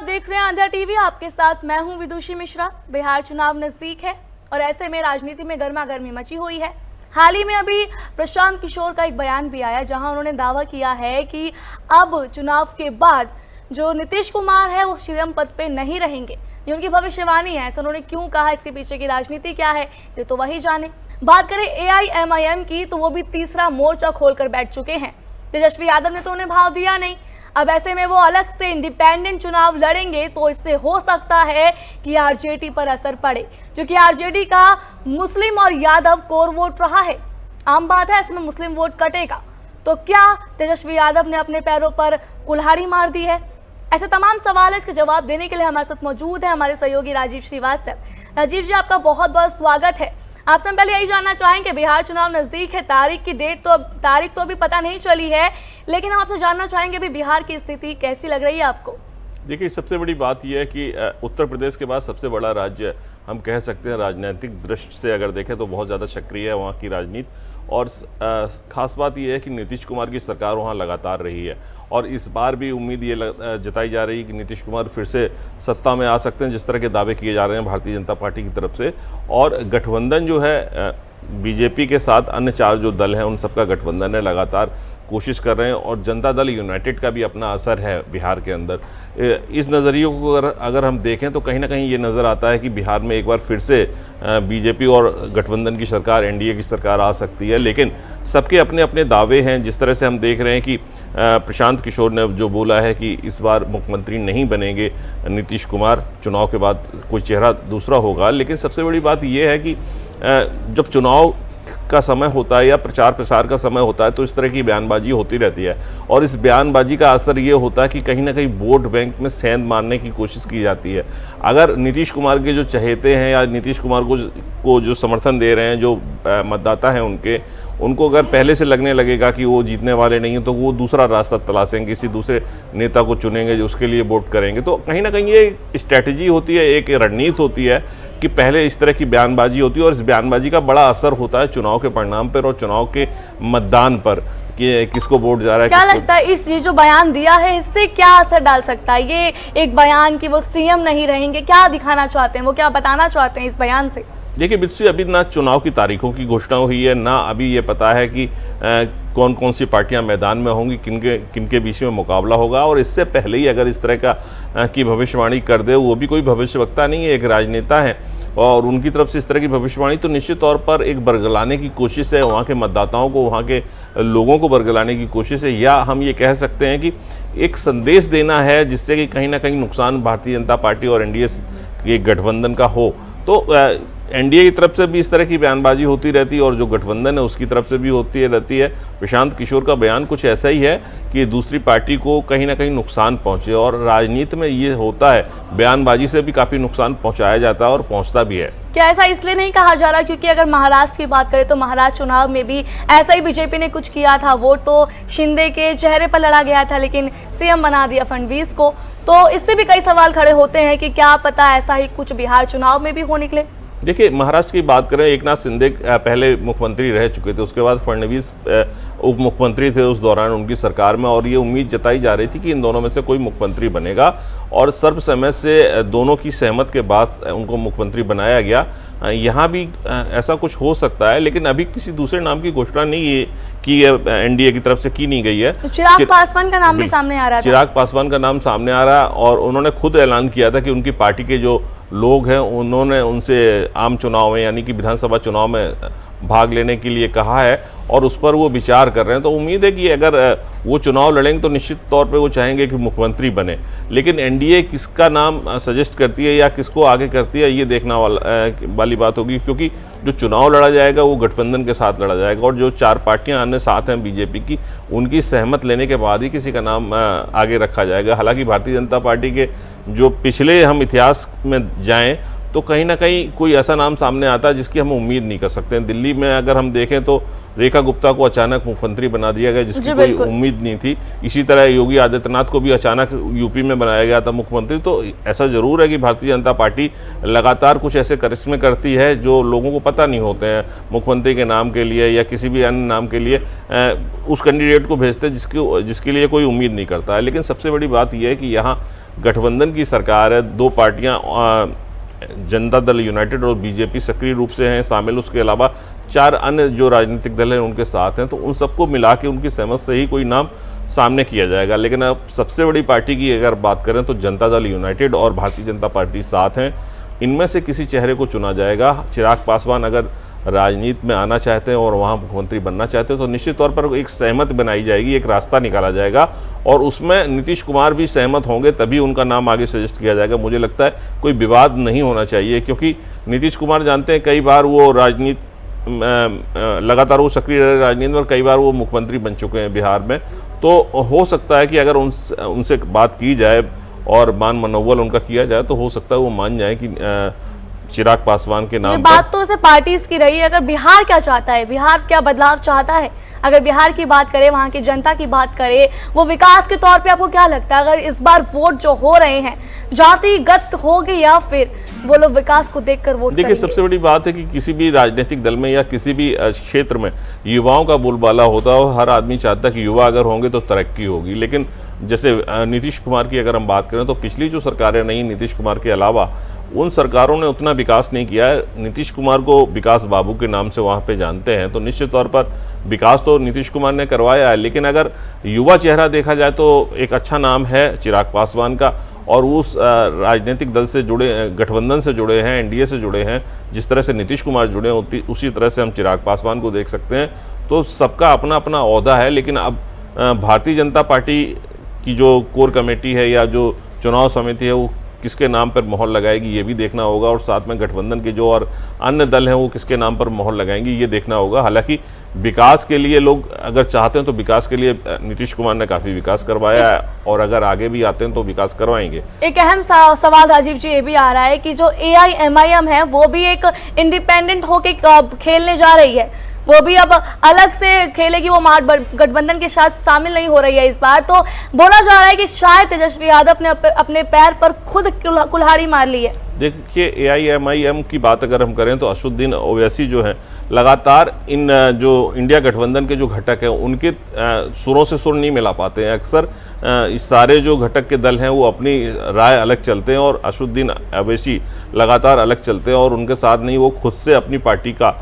आप देख रहे हैं आंध्र टीवी। आपके साथ मैं हूं विदुषी मिश्रा। बिहार चुनाव नजदीक है और ऐसे में राजनीति में गर्मा गर्मी मची हुई है। हाल ही में अभी प्रशांत किशोर का एक बयान भी आया जहां उन्होंने दावा किया है कि अब चुनाव के बाद जो नीतीश कुमार है वो सीएम पद पे नहीं रहेंगे। ये उनकी भविष्यवाणी है। ऐसा उन्होंने क्यों कहा, इसके पीछे की राजनीति क्या है, ये तो वही जाने। बात करें AIMIM की तो वो भी तीसरा मोर्चा खोलकर बैठ चुके हैं। तेजस्वी यादव ने तो उन्हें भाव दिया नहीं। अब ऐसे में वो अलग से इंडिपेंडेंट चुनाव लड़ेंगे तो इससे हो सकता है कि RJD पर असर पड़े, क्योंकि RJD का मुस्लिम और यादव कोर वोट रहा है। आम बात है, इसमें मुस्लिम वोट कटेगा। तो क्या तेजस्वी यादव ने अपने पैरों पर कुल्हाड़ी मार दी है? ऐसे तमाम सवाल है। इसके जवाब देने के लिए हमारे साथ मौजूद है हमारे सहयोगी राजीव श्रीवास्तव। राजीव जी, आपका बहुत बहुत स्वागत है। आपसे हम पहले यही जानना चाहेंगे, बिहार चुनाव नजदीक है, तारीख तो अभी पता नहीं चली है, लेकिन हम आपसे जानना चाहेंगे अभी बिहार की स्थिति कैसी लग रही है आपको? देखिए, सबसे बड़ी बात यह है कि उत्तर प्रदेश के बाद सबसे बड़ा राज्य हम कह सकते हैं राजनीतिक दृष्टि से अगर देखें तो बहुत ज़्यादा सक्रिय है वहाँ की राजनीति। और ख़ास बात यह है कि नीतीश कुमार की सरकार वहाँ लगातार रही है और इस बार भी उम्मीद ये जताई जा रही है कि नीतीश कुमार फिर से सत्ता में आ सकते हैं, जिस तरह के दावे किए जा रहे हैं भारतीय जनता पार्टी की तरफ से। और गठबंधन जो है बीजेपी के साथ अन्य 4 जो दल हैं उन सबका गठबंधन है, लगातार कोशिश कर रहे हैं। और जनता दल यूनाइटेड का भी अपना असर है बिहार के अंदर। इस नज़रिए को अगर हम देखें तो कहीं ना कहीं ये नज़र आता है कि बिहार में एक बार फिर से बीजेपी और गठबंधन की सरकार, NDA की सरकार आ सकती है। लेकिन सबके अपने अपने दावे हैं। जिस तरह से हम देख रहे हैं कि प्रशांत किशोर ने जो बोला है कि इस बार मुख्यमंत्री नहीं बनेंगे नीतीश कुमार, चुनाव के बाद कोई चेहरा दूसरा होगा। लेकिन सबसे बड़ी बात यह है कि जब चुनाव का समय होता है या प्रचार प्रसार का समय होता है तो इस तरह की बयानबाजी होती रहती है और इस बयानबाजी का असर ये होता है कि कहीं ना कहीं वोट बैंक में सेंध मारने की कोशिश की जाती है। अगर नीतीश कुमार के जो चहेते हैं या नीतीश कुमार को जो समर्थन दे रहे हैं, जो मतदाता हैं उनको अगर पहले से लगने लगेगा कि वो जीतने वाले नहीं हैं तो वो दूसरा रास्ता तलाशेंगे, किसी दूसरे नेता को चुनेंगे जो उसके लिए वोट करेंगे। तो कहीं ना कहीं ये स्ट्रैटेजी होती है, एक रणनीति होती है कि पहले इस तरह की बयानबाजी होती है और इस बयानबाजी का बड़ा असर होता है चुनाव के परिणाम पर और चुनाव के मतदान पर कि किसको वोट जा रहा है। क्या लगता है ये जो बयान दिया है इससे क्या असर डाल सकता है? ये एक बयान कि वो CM नहीं रहेंगे, क्या दिखाना चाहते हैं, वो क्या बताना चाहते हैं इस बयान से? देखिए बित्सु, अभी ना चुनाव की तारीखों की घोषणा हुई है, ना अभी ये पता है कि कौन कौन सी पार्टियां मैदान में होंगी, किनके बीच में मुकाबला होगा। और इससे पहले ही अगर इस तरह की भविष्यवाणी कर दे, वो भी कोई भविष्यवक्ता नहीं है, एक राजनेता है और उनकी तरफ से इस तरह की भविष्यवाणी तो निश्चित तौर पर एक बरगलाने की कोशिश है, वहाँ के मतदाताओं को, वहाँ के लोगों को बरगलाने की कोशिश है। या हम ये कह सकते हैं कि एक संदेश देना है जिससे कि कहीं ना कहीं नुकसान भारतीय जनता पार्टी और NDA के गठबंधन का हो। तो NDA की तरफ से भी इस तरह की बयानबाजी होती रहती है और जो गठबंधन है उसकी तरफ से भी होती रहती है। प्रशांत किशोर का बयान कुछ ऐसा ही है कि दूसरी पार्टी को कहीं ना कहीं नुकसान पहुंचे और राजनीति में ये होता है, बयानबाजी से भी काफ़ी नुकसान पहुंचाया जाता है और पहुंचता भी है। क्या ऐसा इसलिए नहीं कहा जा रहा क्योंकि अगर महाराष्ट्र की बात करें तो महाराष्ट्र चुनाव में भी ऐसा ही बीजेपी ने कुछ किया था, वोट तो शिंदे के चेहरे पर लड़ा गया था लेकिन CM बना दिया फडणवीस को। तो इससे भी कई सवाल खड़े होते हैं कि क्या पता ऐसा ही कुछ बिहार चुनाव में भी हो निकले। देखिए, महाराष्ट्र की बात करें, एकनाथ शिंदे पहले मुख्यमंत्री रह चुके थे, उसके बाद फडणवीस उप मुख्यमंत्री थे उस दौरान उनकी सरकार में और ये उम्मीद जताई जा रही थी कि इन दोनों में से कोई मुख्यमंत्री बनेगा और सर्वसम्मत से दोनों की सहमत के बाद उनको मुख्यमंत्री बनाया गया। यहाँ भी ऐसा कुछ हो सकता है, लेकिन अभी किसी दूसरे नाम की घोषणा नहीं की NDA की तरफ से की नहीं गई है। तो चिराग पासवान का नाम भी सामने आ रहा है। चिराग पासवान का नाम सामने आ रहा है और उन्होंने खुद ऐलान किया था कि उनकी पार्टी के जो लोग हैं उन्होंने उनसे आम चुनाव में यानी कि विधानसभा चुनाव में भाग लेने के लिए कहा है और उस पर वो विचार कर रहे हैं। तो उम्मीद है कि अगर वो चुनाव लड़ेंगे तो निश्चित तौर पे वो चाहेंगे कि मुख्यमंत्री बने। लेकिन NDA किसका नाम सजेस्ट करती है या किसको आगे करती है, ये देखना वाली बात होगी, क्योंकि जो चुनाव लड़ा जाएगा वो गठबंधन के साथ लड़ा जाएगा और जो 4 पार्टियां अन्य साथ हैं बीजेपी की, उनकी सहमत लेने के बाद ही किसी का नाम आगे रखा जाएगा। हालांकि भारतीय जनता पार्टी के जो पिछले हम इतिहास में जाएं तो कहीं ना कहीं कोई ऐसा नाम सामने आता है जिसकी हम उम्मीद नहीं कर सकते हैं। दिल्ली में अगर हम देखें तो रेखा गुप्ता को अचानक मुख्यमंत्री बना दिया गया जिसकी कोई उम्मीद नहीं थी। इसी तरह योगी आदित्यनाथ को भी अचानक यूपी में बनाया गया था मुख्यमंत्री। तो ऐसा जरूर है कि भारतीय जनता पार्टी लगातार कुछ ऐसे करिश्मे करती है जो लोगों को पता नहीं होते हैं। मुख्यमंत्री के नाम के लिए या किसी भी अन्य नाम के लिए उस कैंडिडेट को भेजते हैं जिसके लिए कोई उम्मीद नहीं करता है। लेकिन सबसे बड़ी बात यह है कि यहाँ गठबंधन की सरकार है, दो पार्टियां जनता दल यूनाइटेड और बीजेपी सक्रिय रूप से हैं शामिल, उसके अलावा 4 अन्य जो राजनीतिक दल हैं उनके साथ हैं, तो उन सबको मिला के उनकी सहमत से ही कोई नाम सामने किया जाएगा। लेकिन अब सबसे बड़ी पार्टी की अगर बात करें तो जनता दल यूनाइटेड और भारतीय जनता पार्टी साथ हैं, इनमें से किसी चेहरे को चुना जाएगा। चिराग पासवान अगर राजनीति में आना चाहते हैं और वहाँ मुख्यमंत्री बनना चाहते हैं तो निश्चित तौर पर एक सहमति बनाई जाएगी, एक रास्ता निकाला जाएगा और उसमें नीतीश कुमार भी सहमत होंगे, तभी उनका नाम आगे सजेस्ट किया जाएगा। मुझे लगता है कोई विवाद नहीं होना चाहिए, क्योंकि नीतीश कुमार जानते हैं कई बार वो राजनीति लगातार वो सक्रिय रहे राजनीति में और कई बार वो मुख्यमंत्री बन चुके हैं बिहार में, तो हो सकता है कि अगर उनसे बात की जाए और मान मनोबल उनका किया जाए तो हो सकता है वो मान जाए कि चिराग पासवान के नाम ये बात तो उसे पार्टीज की रही है। अगर बिहार क्या चाहता है, बिहार क्या बदलाव चाहता है, अगर बिहार की बात करें, वहाँ की जनता की बात करें, वो विकास के तौर पे आपको क्या लगता है अगर इस बार वोट जो हो रहे हैं जातिगत होंगे या फिर वो लोग विकास को देखकर वोट देखिए, सबसे बड़ी बात है कि किसी भी राजनीतिक दल में या किसी भी क्षेत्र में युवाओं का बोलबाला होता है और हर आदमी चाहता है कि युवा अगर होंगे तो तरक्की होगी। लेकिन जैसे नीतीश कुमार की अगर हम बात करें तो पिछली जो सरकारें नहीं नीतीश कुमार के अलावा उन सरकारों ने उतना विकास नहीं किया है। नीतीश कुमार को विकास बाबू के नाम से वहाँ पे जानते हैं, तो निश्चित तौर पर विकास तो नीतीश कुमार ने करवाया है। लेकिन अगर युवा चेहरा देखा जाए तो एक अच्छा नाम है चिराग पासवान का, और उस राजनीतिक दल से जुड़े, गठबंधन से जुड़े हैं, एनडीए से जुड़े हैं, जिस तरह से नीतीश कुमार जुड़े हैं उसी तरह से हम चिराग पासवान को देख सकते हैं। तो सबका अपना अपना ओहदा है। लेकिन अब भारतीय जनता पार्टी की जो कोर कमेटी है या जो चुनाव समिति है वो किसके नाम पर मोहर लगाएगी ये भी देखना होगा, और साथ में गठबंधन के जो और अन्य दल हैं वो किसके नाम पर मोहर लगाएंगे ये देखना होगा। हालांकि विकास के लिए लोग अगर चाहते हैं तो विकास के लिए नीतीश कुमार ने काफी विकास करवाया है और अगर आगे भी आते हैं तो विकास करवाएंगे। एक अहम सवाल राजीव जी ये भी आ रहा है कि जो AIMIM है वो भी एक इंडिपेंडेंट होके खेलने जा रही है, वो भी अब अलग से खेलेगी, वो गठबंधन के साथ शामिल नहीं हो रही है इस बार। तो बोला जा रहा है कि शायद तेजस्वी यादव ने अपने पैर पर खुद कुल्हाड़ी मार ली है। देखिए, AIMIM की बात अगर हम करें तो असदुद्दीन ओवैसी जो है लगातार इन जो इंडिया गठबंधन के जो घटक हैं उनके सुरों से सुर नहीं मिला पाते हैं। अक्सर इस सारे जो घटक के दल हैं वो अपनी राय अलग चलते हैं और असदुद्दीन ओवैसी लगातार अलग चलते हैं और उनके साथ नहीं, वो खुद से अपनी पार्टी का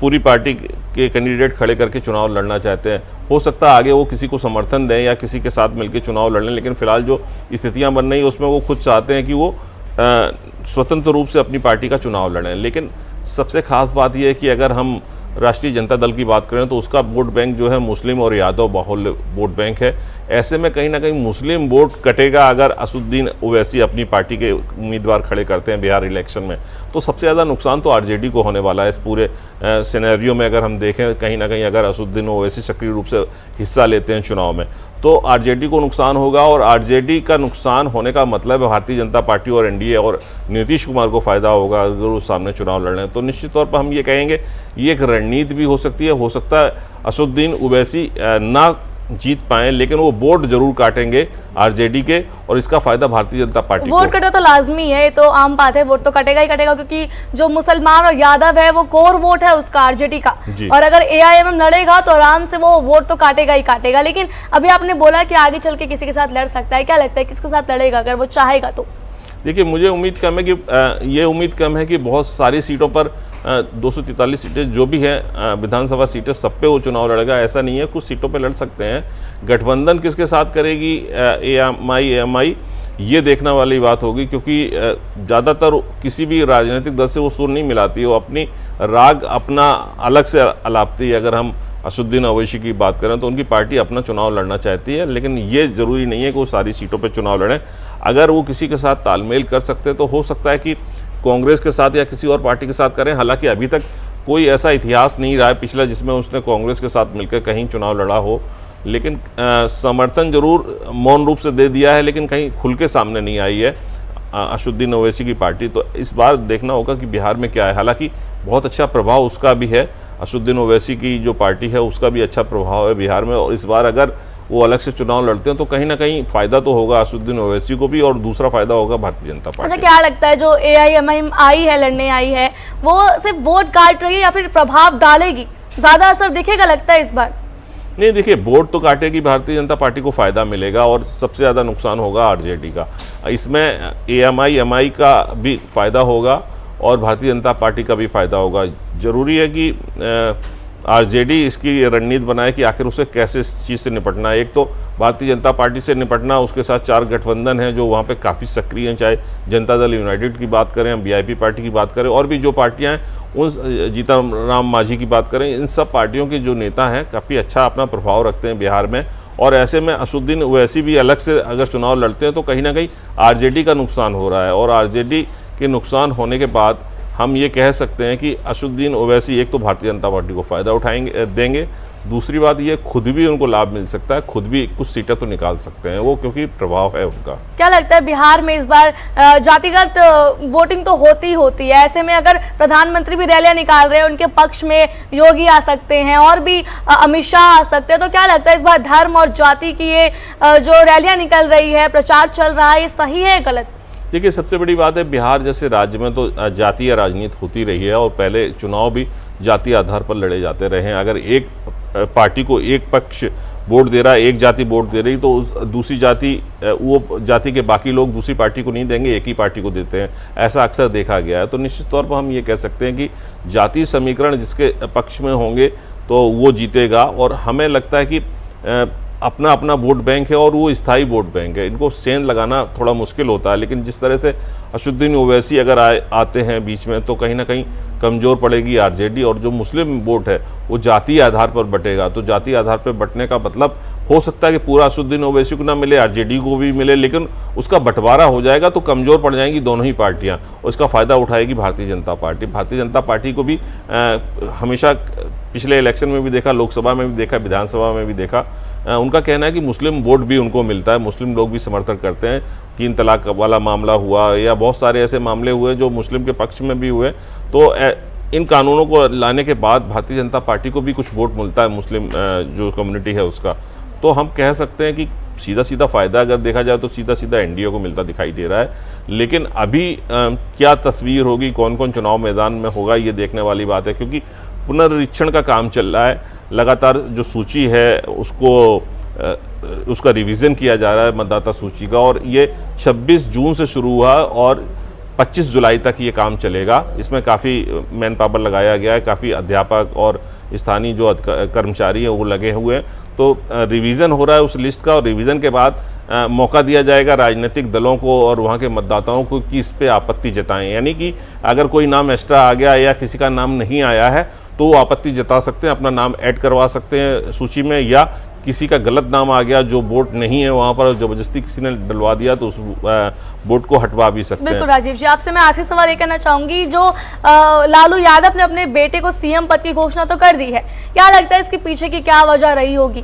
पूरी पार्टी के कैंडिडेट खड़े करके चुनाव लड़ना चाहते हैं। हो सकता है आगे वो किसी को समर्थन दें या किसी के साथ मिलकर चुनाव लड़ लें, लेकिन फिलहाल जो स्थितियां बन रही है उसमें वो खुद चाहते हैं कि वो स्वतंत्र रूप से अपनी पार्टी का चुनाव लड़ें। लेकिन सबसे खास बात यह है कि अगर हम राष्ट्रीय जनता दल की बात करें तो उसका वोट बैंक जो है मुस्लिम और यादव बाहुल्य वोट बैंक है। ऐसे में कहीं ना कहीं मुस्लिम वोट कटेगा अगर असदुद्दीन ओवैसी अपनी पार्टी के उम्मीदवार खड़े करते हैं बिहार इलेक्शन में, तो सबसे ज़्यादा नुकसान तो आरजेडी को होने वाला है। इस पूरे सिनेरियो में अगर हम देखें कहीं ना कहीं अगर असदुद्दीन ओवैसी सक्रिय रूप से हिस्सा लेते हैं चुनाव में तो आरजेडी को नुकसान होगा, और आरजेडी का नुकसान होने का मतलब है भारतीय जनता पार्टी और एनडीए और नीतीश कुमार को फायदा होगा अगर वो सामने चुनाव लड़ रहे हैं। तो निश्चित तौर पर हम ये कहेंगे ये एक रणनीति भी हो सकती है। हो सकता है असदुद्दीन ओवैसी ना जीत पाए लेकिन वो वोट जरूर काटेंगे आरजेडी के, और इसका फायदा भारतीय जनता पार्टी वोट कटे तो लाजमी है, ये तो आम बात है, वोट तो कटेगा ही कटेगा, क्योंकि जो मुसलमान और यादव है वो कोर वोट है उसका आरजेडी का, और अगर AIMIM लड़ेगा तो आराम से वो वोट तो काटेगा ही काटेगा। लेकिन अभी आपने बोला कि आगे चल के किसी के साथ लड़ सकता है, क्या लगता है किसके साथ लड़ेगा अगर वो चाहेगा तो? देखिए, मुझे उम्मीद कम है कि ये उम्मीद कम है कि बहुत सारी सीटों पर 243 सीटें जो भी हैं विधानसभा सीटें सब पे वो चुनाव लड़ेगा, ऐसा नहीं है, कुछ सीटों पे लड़ सकते हैं। गठबंधन किसके साथ करेगी AIMI ये देखने वाली बात होगी, क्योंकि ज़्यादातर किसी भी राजनीतिक दल से वो सुर नहीं मिलाती है, वो अपनी राग अपना अलग से अलापती है। अगर हम असदुद्दीन ओवैसी की बात करें तो उनकी पार्टी अपना चुनाव लड़ना चाहती है, लेकिन ये ज़रूरी नहीं है कि वो सारी सीटों पर चुनाव लड़ें। अगर वो किसी के साथ तालमेल कर सकते तो हो सकता है कि कांग्रेस के साथ या किसी और पार्टी के साथ करें। हालांकि अभी तक कोई ऐसा इतिहास नहीं रहा है पिछला जिसमें उसने कांग्रेस के साथ मिलकर कहीं चुनाव लड़ा हो, लेकिन समर्थन जरूर मौन रूप से दे दिया है, लेकिन कहीं खुल के सामने नहीं आई है असदुद्दीन ओवैसी की पार्टी। तो इस बार देखना होगा कि बिहार में क्या है। हालांकि बहुत अच्छा प्रभाव उसका भी है, असदुद्दीन ओवैसी की जो पार्टी है उसका भी अच्छा प्रभाव है बिहार में, और इस बार अगर वो अलग से चुनाव लड़ते हैं तो कहीं ना कहीं फायदा तो होगा असदुद्दीन ओवैसी को भी, और दूसरा फायदा होगा भारतीय जनता पार्टी। अच्छा, क्या लगता है जो AIMIM आई है, लड़ने आई है, वो सिर्फ वोट काट रही है या फिर प्रभाव डालेगी, ज्यादा असर दिखेगा लगता है इस बार? नहीं, देखिए वोट तो काटेगी भारतीय जनता पार्टी को फ़ायदा मिलेगा और सबसे ज़्यादा नुकसान होगा आरजेडी का। इसमें एएमआई एमआई का भी फ़ायदा होगा और भारतीय जनता पार्टी का भी फ़ायदा होगा। ज़रूरी है कि आरजेडी इसकी रणनीति बनाए कि आखिर उसे कैसे इस चीज़ से निपटना है। एक तो भारतीय जनता पार्टी से निपटना, उसके साथ 4 गठबंधन हैं जो वहाँ पे काफ़ी सक्रिय हैं, चाहे जनता दल यूनाइटेड की बात करें, वीआईपी पार्टी की बात करें और भी जो पार्टियाँ हैं, उन जीतन राम मांझी की बात करें, इन सब पार्टियों के जो नेता हैं काफ़ी अच्छा अपना प्रभाव रखते हैं बिहार में। और ऐसे में असदुद्दीन ओवैसी भी अलग से अगर चुनाव लड़ते हैं तो कहीं ना कहीं आरजेडी का नुकसान हो रहा है। और आरजेडी के नुकसान होने के बाद हम ये कह सकते हैं कि असदुद्दीन ओवैसी एक तो भारतीय जनता पार्टी को फ़ायदा देंगे, दूसरी बात ये खुद भी उनको लाभ मिल सकता है, खुद भी कुछ सीटें तो निकाल सकते हैं वो, क्योंकि प्रभाव है उनका। क्या लगता है बिहार में इस बार जातिगत वोटिंग तो होती है, ऐसे में अगर प्रधानमंत्री भी रैलियां निकाल रहे हैं, उनके पक्ष में योगी आ सकते हैं और भी अमित शाह आ सकते हैं, तो क्या लगता है इस बार धर्म और जाति की ये जो रैलियां निकल रही है, प्रचार चल रहा है, ये सही है गलत? देखिए, सबसे बड़ी बात है बिहार जैसे राज्य में तो जातीय राजनीति होती रही है और पहले चुनाव भी जातीय आधार पर लड़े जाते रहे हैं। अगर एक पार्टी को एक पक्ष वोट दे रहा है, एक जाति वोट दे रही, तो उस दूसरी जाति, वो जाति के बाकी लोग दूसरी पार्टी को नहीं देंगे, एक ही पार्टी को देते हैं। ऐसा अक्सर देखा गया है। तो निश्चित तौर पर हम ये कह सकते हैं कि जातीय समीकरण जिसके पक्ष में होंगे तो वो जीतेगा। और हमें लगता है कि अपना अपना वोट बैंक है और वो स्थायी वोट बैंक है, इनको सेंध लगाना थोड़ा मुश्किल होता है। लेकिन जिस तरह से असदुद्दीन ओवैसी अगर आते हैं बीच में तो कहीं ना कहीं कमज़ोर पड़ेगी आरजेडी और जो मुस्लिम वोट है वो जातीय आधार पर बटेगा। तो जातीय आधार पर बटने का मतलब हो सकता है कि पूरा असदुद्दीन ओवैसी को ना मिले, आरजेडी को भी मिले, लेकिन उसका बंटवारा हो जाएगा तो कमज़ोर पड़ जाएंगी दोनों ही पार्टियां और इसका फ़ायदा उठाएगी भारतीय जनता पार्टी। भारतीय जनता पार्टी को भी हमेशा पिछले इलेक्शन में भी देखा, लोकसभा में भी देखा, विधानसभा में भी देखा, उनका कहना है कि मुस्लिम वोट भी उनको मिलता है, मुस्लिम लोग भी समर्थन करते हैं। 3 तलाक वाला मामला हुआ या बहुत सारे ऐसे मामले हुए जो मुस्लिम के पक्ष में भी हुए, तो इन कानूनों को लाने के बाद भारतीय जनता पार्टी को भी कुछ वोट मिलता है मुस्लिम जो कम्युनिटी है उसका। तो हम कह सकते हैं कि सीधा सीधा फ़ायदा अगर देखा जाए तो सीधा सीधा एनडीए को मिलता दिखाई दे रहा है। लेकिन अभी क्या तस्वीर होगी, कौन कौन चुनाव मैदान में होगा, ये देखने वाली बात है, क्योंकि पुनरीक्षण का काम चल रहा है। लगातार जो सूची है उसका रिवीजन किया जा रहा है मतदाता सूची का, और ये 26 जून से शुरू हुआ और 25 जुलाई तक ये काम चलेगा। इसमें काफ़ी मैन पावर लगाया गया है, काफ़ी अध्यापक और स्थानीय जो कर्मचारी हैं वो लगे हुए हैं। तो रिवीजन हो रहा है उस लिस्ट का, और रिवीजन के बाद मौका दिया जाएगा राजनीतिक दलों को और वहाँ के मतदाताओं को कि इस पर आपत्ति जताएं। यानी कि अगर कोई नाम एक्स्ट्रा आ गया या किसी का नाम नहीं आया है तो वो आपत्ति जता सकते हैं, अपना नाम ऐड करवा सकते हैं सूची में, या किसी का गलत नाम आ गया जो वोट नहीं है वहाँ पर ज़बरदस्ती किसी ने डलवा दिया तो उस वोट को हटवा भी सकते हैं। बिल्कुल राजीव जी, आपसे मैं आखिरी सवाल ये करना चाहूंगी, जो लालू यादव ने अपने बेटे को सीएम पद की घोषणा तो कर दी है, क्या लगता है इसके पीछे की क्या वजह रही होगी?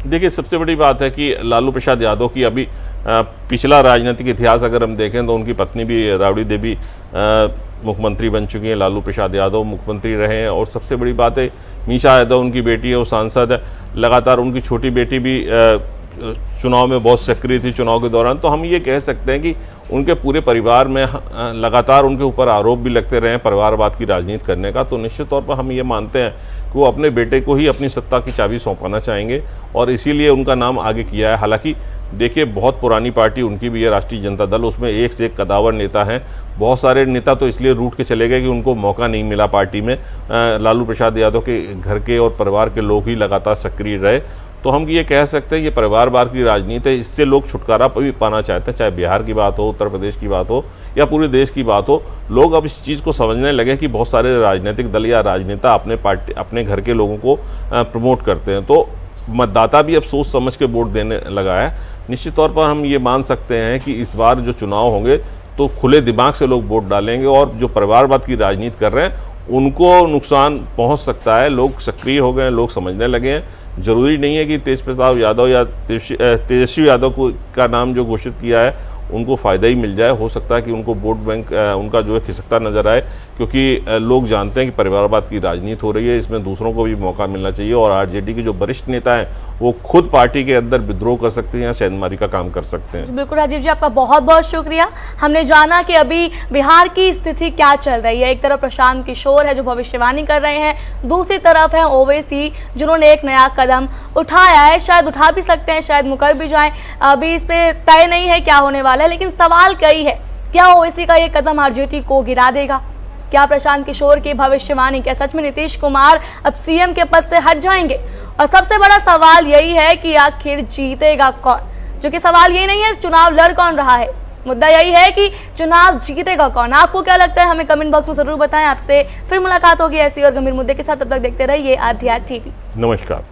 देखिए, सबसे बड़ी बात है कि लालू प्रसाद यादव की अभी पिछला राजनीतिक इतिहास अगर हम देखें तो उनकी पत्नी भी राबड़ी देवी मुख्यमंत्री बन चुकी हैं, लालू प्रसाद यादव मुख्यमंत्री रहे हैं, और सबसे बड़ी बात है मीशा यादव उनकी बेटी है, वो सांसद है। लगातार उनकी छोटी बेटी भी चुनाव में बहुत सक्रिय थी चुनाव के दौरान। तो हम ये कह सकते हैं कि उनके पूरे परिवार में लगातार उनके ऊपर आरोप भी लगते रहे हैं परिवारवाद की राजनीति करने का। तो निश्चित तौर पर हम ये मानते हैं कि वो अपने बेटे को ही अपनी सत्ता की चाबी सौंपाना चाहेंगे और इसीलिए उनका नाम आगे किया है। हालांकि देखिए, बहुत पुरानी पार्टी उनकी भी है राष्ट्रीय जनता दल, उसमें एक से एक कदावर नेता हैं। बहुत सारे नेता तो इसलिए रूठ के चले गए कि उनको मौका नहीं मिला पार्टी में। लालू प्रसाद यादव के घर के और परिवार के लोग ही लगातार सक्रिय रहे। तो हम ये कह सकते हैं ये परिवारवाद की राजनीति है, इससे लोग छुटकारा भी पाना चाहते हैं, चाहे बिहार की बात हो, उत्तर प्रदेश की बात हो या पूरे देश की बात हो। लोग अब इस चीज़ को समझने लगे कि बहुत सारे राजनीतिक दल या राजनेता अपने घर के लोगों को प्रमोट करते हैं। तो मतदाता भी अब सोच समझ के वोट देने लगा है। निश्चित तौर पर हम ये मान सकते हैं कि इस बार जो चुनाव होंगे तो खुले दिमाग से लोग वोट डालेंगे, और जो परिवारवाद की राजनीति कर रहे हैं उनको नुकसान पहुंच सकता है। लोग सक्रिय हो गए हैं, लोग समझने लगे हैं। जरूरी नहीं है कि तेज प्रताप यादव या तेजस्वी यादव का नाम जो घोषित किया है उनको फ़ायदा ही मिल जाए। हो सकता है कि उनको वोट बैंक उनका जो है खिसकता नजर आए, क्योंकि लोग जानते हैं कि परिवारवाद की राजनीति हो रही है, इसमें दूसरों को भी मौका मिलना चाहिए। और आरजेडी के जो वरिष्ठ नेता हैं वो खुद पार्टी के अंदर विद्रोह कर सकते हैं या सेंधमारी का काम कर सकते हैं। बिल्कुल राजीव जी, आपका बहुत बहुत शुक्रिया। हमने जाना कि अभी बिहार की स्थिति क्या चल रही है। एक तरफ प्रशांत किशोर है जो भविष्यवाणी कर रहे हैं, दूसरी तरफ है ओवैसी जिन्होंने एक नया कदम उठाया है, शायद उठा भी सकते हैं, शायद मुकर भी जाएं, अभी इस पे तय नहीं है क्या होने वाला है। लेकिन सवाल कई है, क्या ओवैसी का ये कदम आरजेडी को गिरा देगा? क्या प्रशांत किशोर की भविष्यवाणी, क्या सच में नीतीश कुमार अब सीएम के पद से हट जाएंगे? और सबसे बड़ा सवाल यही है कि आखिर जीतेगा कौन, जो कि सवाल ये नहीं है चुनाव लड़ कौन रहा है, मुद्दा यही है कि चुनाव जीतेगा कौन। आपको क्या लगता है हमें कमेंट बॉक्स में जरूर बताएं। आपसे फिर मुलाकात होगी ऐसी और गंभीर मुद्दे के साथ, तब तक देखते रहिए आध्या टीवी। नमस्कार।